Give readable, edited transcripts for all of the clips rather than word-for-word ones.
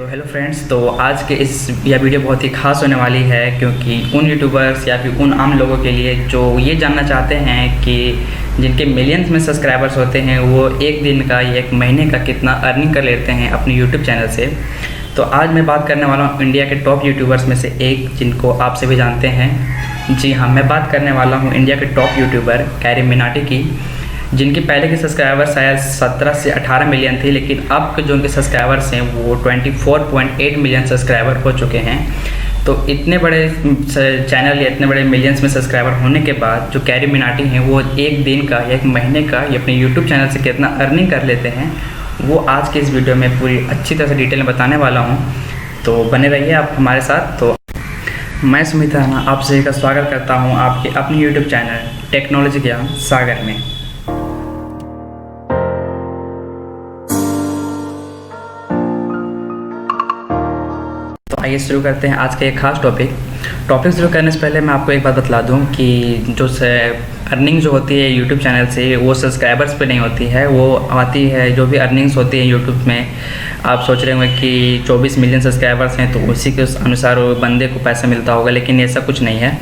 तो hello friends, तो आज के यह वीडियो बहुत ही ख़ास होने वाली है क्योंकि उन यूट्यूबर्स या फिर उन आम लोगों के लिए जो ये जानना चाहते हैं कि जिनके मिलियंस में सब्सक्राइबर्स होते हैं वो एक दिन का या एक महीने का कितना अर्निंग कर लेते हैं अपने यूट्यूब चैनल से। तो आज मैं बात करने वाला हूँ इंडिया के टॉप यूट्यूबर्स में से एक, जिनको आप सभी जानते हैं। जी हाँ, मैं बात करने वाला हूँ इंडिया के टॉप यूट्यूबर कैरी मिनाटी की, जिनके पहले के सब्सक्राइबर शायद 17 से 18 मिलियन थे, लेकिन अब के जो उनके सब्सक्राइबर्स हैं वो 24.8 मिलियन सब्सक्राइबर हो चुके हैं। तो इतने बड़े चैनल या इतने बड़े मिलियंस में सब्सक्राइबर होने के बाद जो कैरी मिनाटी हैं वो एक दिन का या एक महीने का या अपने यूट्यूब चैनल से कितना अर्निंग कर लेते हैं, वो आज के इस वीडियो में पूरी अच्छी तरह से डिटेल में बताने वाला हूँ। तो बने रहिए आप हमारे साथ। तो मैं सुमित राणा आप सभी का स्वागत करता हूँ आपके अपने यूट्यूब चैनल टेक्नोलॉजी ज्ञान सागर में। आइए शुरू करते हैं आज का एक खास टॉपिक शुरू करने से पहले मैं आपको एक बात बतला दूं कि जो अर्निंग जो होती है यूट्यूब चैनल से वो सब्सक्राइबर्स पे नहीं होती है, वो आती है जो भी अर्निंग्स होती है यूट्यूब में। आप सोच रहे होंगे कि 24 मिलियन सब्सक्राइबर्स हैं तो उसी के अनुसार वो बंदे को पैसा मिलता होगा, लेकिन ऐसा कुछ नहीं है।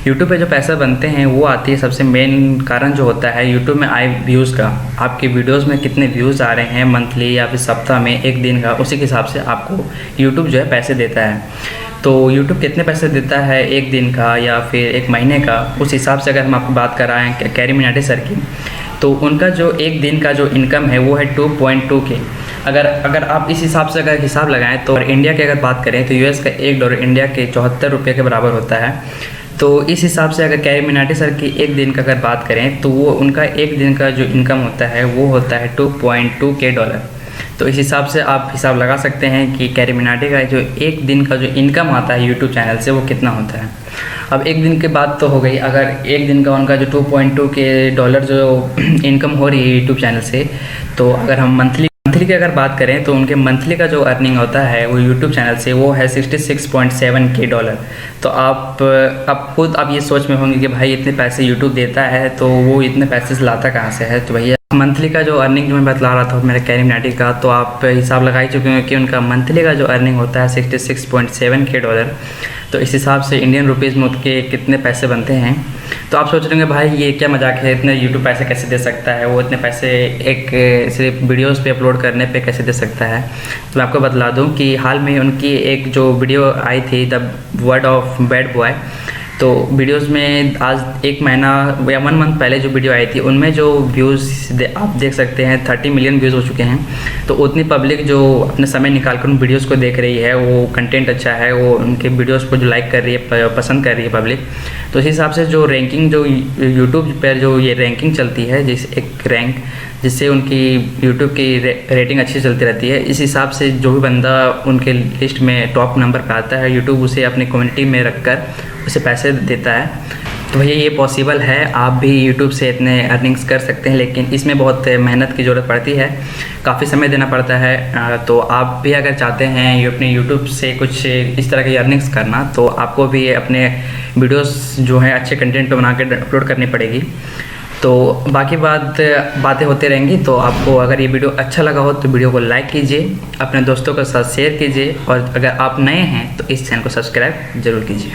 यूट्यूब पे जो पैसा बनते हैं वो आती है, सबसे मेन कारण जो होता है यूट्यूब में आए व्यूज़ का। आपके वीडियोस में कितने व्यूज़ आ रहे हैं मंथली या फिर सप्ताह में, एक दिन का, उसी के हिसाब से आपको यूट्यूब जो है पैसे देता है। तो यूट्यूब कितने पैसे देता है एक दिन का या फिर एक महीने का, उस हिसाब से अगर हम आपको बात कर रहे हैं कैरी मिनाटी सर की, तो उनका जो एक दिन का जो इनकम है वो है 2.2 के। अगर आप इस हिसाब से अगर हिसाब लगाएं तो इंडिया की अगर बात करें तो यूएस का $1 इंडिया के 74 रुपये के बराबर होता है। तो इस हिसाब से अगर कैरी मिनाटी सर की एक दिन का अगर बात करें तो वो उनका एक दिन का जो इनकम होता है वो होता है $2.2 के। तो इस हिसाब से आप हिसाब लगा सकते हैं कि कैरी मिनाटी का जो एक दिन का जो इनकम आता है यूट्यूब चैनल से वो कितना होता है। अब एक दिन के बाद तो हो गई, अगर एक दिन का उनका जो $2.2 के जो इनकम हो रही है यूट्यूब चैनल से, तो अगर हम मंथली की अगर बात करें तो उनके मंथली का जो अर्निंग होता है वो यूट्यूब चैनल से वो है $66.7 के। तो आप खुद ये सोच में होंगे कि भाई इतने पैसे यूट्यूब देता है तो वो इतने पैसे से लाता कहाँ से है। तो भैया मंथली का जो अर्निंग जो मैं बतला रहा था मेरे कैरी मिनाटी का, तो आप हिसाब लगा ही चुके हैं कि उनका मंथली का जो अर्निंग होता है $66.7 के। तो इस हिसाब से इंडियन रुपीज़ में उनके कितने पैसे बनते हैं। तो आप सोच रहे होंगे भाई ये क्या मजाक है, इतने यूट्यूब पैसे कैसे दे सकता है, वो इतने पैसे एक सिर्फ वीडियोस पे अपलोड करने पे कैसे दे सकता है। तो मैं आपको बतला दूं कि हाल में उनकी एक जो वीडियो आई थी the word of bad boy, तो वीडियोस में आज एक महीना या 1 मंथ पहले जो वीडियो आई थी उनमें जो व्यूज़ आप देख सकते हैं 30 मिलियन व्यूज़ हो चुके हैं। तो उतनी पब्लिक जो अपने समय निकाल कर उन वीडियोज़ को देख रही है, वो कंटेंट अच्छा है, वो उनके वीडियोज़ को जो लाइक कर रही है, पसंद कर रही है पब्लिक। तो इस हिसाब से जो रैंकिंग जो यूट्यूब पर जो ये रैंकिंग चलती है, जिस एक रैंक जिससे उनकी यूट्यूब की रेटिंग अच्छी चलती रहती है, इस हिसाब से जो भी बंदा उनके लिस्ट में टॉप नंबर पे आता है यूट्यूब उसे अपनी कम्युनिटी में रखकर उसे पैसे देता है। तो भैया ये पॉसिबल है, आप भी यूट्यूब से इतने अर्निंग्स कर सकते हैं, लेकिन इसमें बहुत मेहनत की ज़रूरत पड़ती है, काफ़ी समय देना पड़ता है। तो आप भी अगर चाहते हैं अपने यूट्यूब से कुछ इस तरह की अर्निंग्स करना, तो आपको भी अपने वीडियोस जो हैं अच्छे कंटेंट पे बना के अपलोड करनी पड़ेगी। तो बाकी बातें होती रहेंगी। तो आपको अगर ये वीडियो अच्छा लगा हो तो वीडियो को लाइक कीजिए, अपने दोस्तों के साथ शेयर कीजिए, और अगर आप नए हैं तो इस चैनल को सब्सक्राइब ज़रूर कीजिए।